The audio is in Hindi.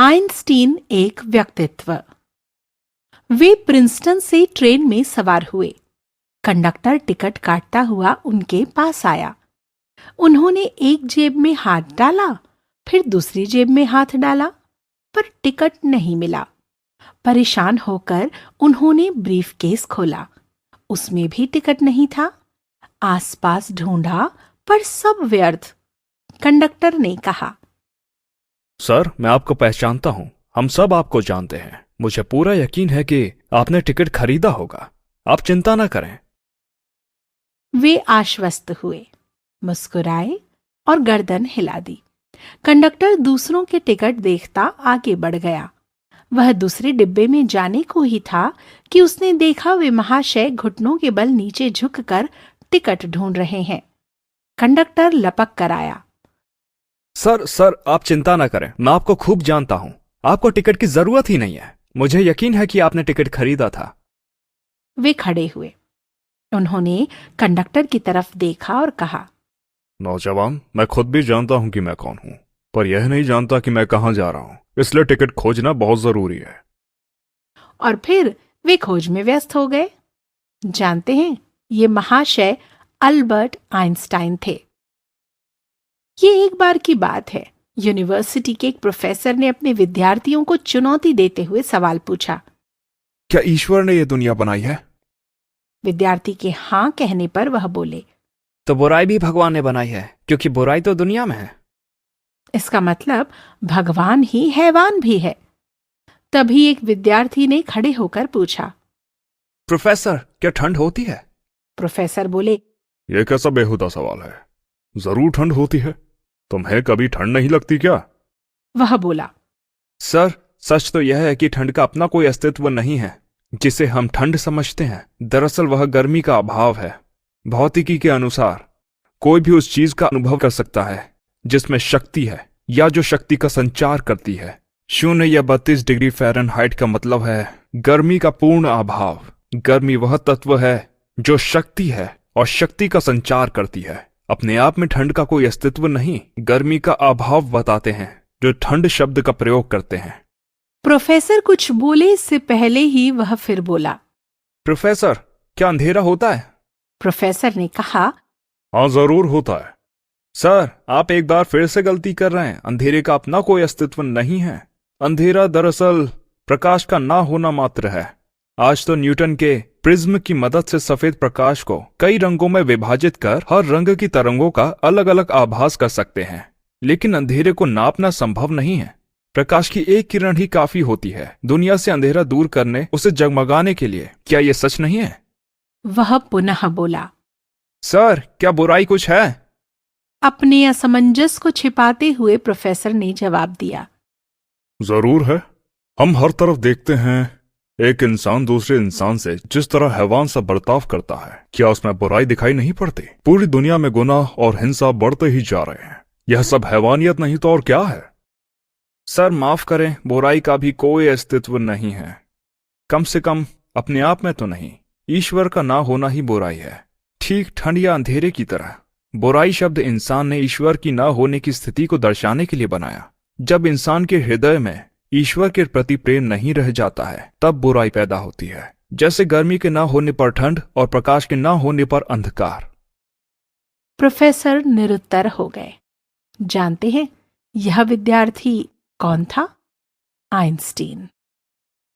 आइंस्टीन एक व्यक्तित्व। वे प्रिंसटन से ट्रेन में सवार हुए। कंडक्टर टिकट काटता हुआ उनके पास आया। उन्होंने एक जेब में हाथ डाला, फिर दूसरी जेब में हाथ डाला, पर टिकट नहीं मिला। परेशान होकर उन्होंने ब्रीफकेस खोला। उसमें भी टिकट नहीं था। आसपास ढूंढा, पर सब व्यर्थ। कंडक्टर ने कहा, सर, मैं आपको पहचानता हूं। हम सब आपको जानते हैं। मुझे पूरा यकीन है कि आपने टिकट खरीदा होगा। आप चिंता ना करें। वे आश्वस्त हुए, मुस्कुराए और गर्दन हिला दी। कंडक्टर दूसरों के टिकट देखता आगे बढ़ गया। वह दूसरे डिब्बे में जाने को ही था कि उसने देखा वे महाशय घुटनों के बल नीचे झुककर टिकट ढूंढ रहे हैं। कंडक्टर लपक कर आया। सर, आप चिंता ना करें। मैं आपको खूब जानता हूं। आपको टिकट की जरूरत ही नहीं है। मुझे यकीन है कि आपने टिकट खरीदा था। वे खड़े हुए। उन्होंने कंडक्टर की तरफ देखा और कहा, नौजवान, मैं खुद भी जानता हूं कि मैं कौन हूं, पर यह नहीं जानता कि मैं कहां जा रहा हूं। इसलिए टिकट खोजना बहुत जरूरी है। और फिर वे खोज में व्यस्त हो गए। जानते हैं, ये महाशय अल्बर्ट आइंस्टाइन थे। ये एक बार की बात है। यूनिवर्सिटी के एक प्रोफेसर ने अपने विद्यार्थियों को चुनौती देते हुए सवाल पूछा। क्या ईश्वर ने यह दुनिया बनाई है? विद्यार्थी के हाँ कहने पर वह बोले, तो बुराई भी भगवान ने बनाई है, क्योंकि बुराई तो दुनिया में है। इसका मतलब भगवान ही हैवान भी है। तभी एक विद्यार्थी ने खड़े होकर पूछा। प्रोफेसर, क्या ठंड होती है? प्रोफेसर बोले, यह कैसा बेहुदा सवाल है। जरूर ठंड होती है। तुम्हें कभी ठंड नहीं लगती क्या? वह बोला, सर, सच तो यह है कि ठंड का अपना कोई अस्तित्व नहीं है जिसे हम ठंड समझते हैं। दरअसल वह गर्मी का अभाव है। भौतिकी के अनुसार कोई भी उस चीज का अनुभव कर सकता है जिसमें शक्ति है या जो शक्ति का संचार करती है। 0 या 32 डिग्री फ़ारेनहाइट का मतलब है गर्मी का पूर्ण अभाव। गर्मी वह तत्व है जो शक्ति है और शक्ति का संचार करती है। अपने आप में ठंड का कोई अस्तित्व नहीं, गर्मी का अभाव बताते हैं जो ठंड शब्द का प्रयोग करते हैं। प्रोफेसर कुछ बोले इससे पहले ही वह फिर बोला। प्रोफेसर, क्या अंधेरा होता है? प्रोफेसर ने कहा, हाँ, जरूर होता है। सर, आप एक बार फिर से गलती कर रहे हैं। अंधेरे का अपना कोई अस्तित्व नहीं है। अंधेरा दरअसल प्रकाश का ना होना मात्र है। आज तो न्यूटन के प्रिज्म की मदद से सफेद प्रकाश को कई रंगों में विभाजित कर हर रंग की तरंगों का अलग अलग आभास कर सकते हैं। लेकिन अंधेरे को नापना संभव नहीं है। प्रकाश की एक किरण ही काफी होती है दुनिया से अंधेरा दूर करने, उसे जगमगाने के लिए। क्या यह सच नहीं है? वह पुनः बोला। सर, क्या बुराई कुछ है? अपने असमंजस को छिपाते हुए प्रोफेसर ने जवाब दिया, जरूर है। हम हर तरफ देखते हैं एक इंसान दूसरे इंसान से जिस तरह हैवान सा बर्ताव करता है। क्या उसमें बुराई दिखाई नहीं पड़ती? पूरी दुनिया में गुनाह और हिंसा बढ़ते ही जा रहे हैं। यह सब हैवानियत नहीं तो और क्या है? सर, माफ करें, बुराई का भी कोई अस्तित्व नहीं है। कम से कम अपने आप में तो नहीं। ईश्वर का ना होना ही बुराई है, ठीक ठंड या अंधेरे की तरह। बुराई शब्द इंसान ने ईश्वर की ना होने की स्थिति को दर्शाने के लिए बनाया। जब इंसान के हृदय में ईश्वर के प्रति प्रेम नहीं रह जाता है, तब बुराई पैदा होती है। जैसे गर्मी के ना होने पर ठंड और प्रकाश के ना होने पर अंधकार। प्रोफेसर निरुत्तर हो गए। जानते हैं, यह विद्यार्थी कौन था? आइंस्टीन।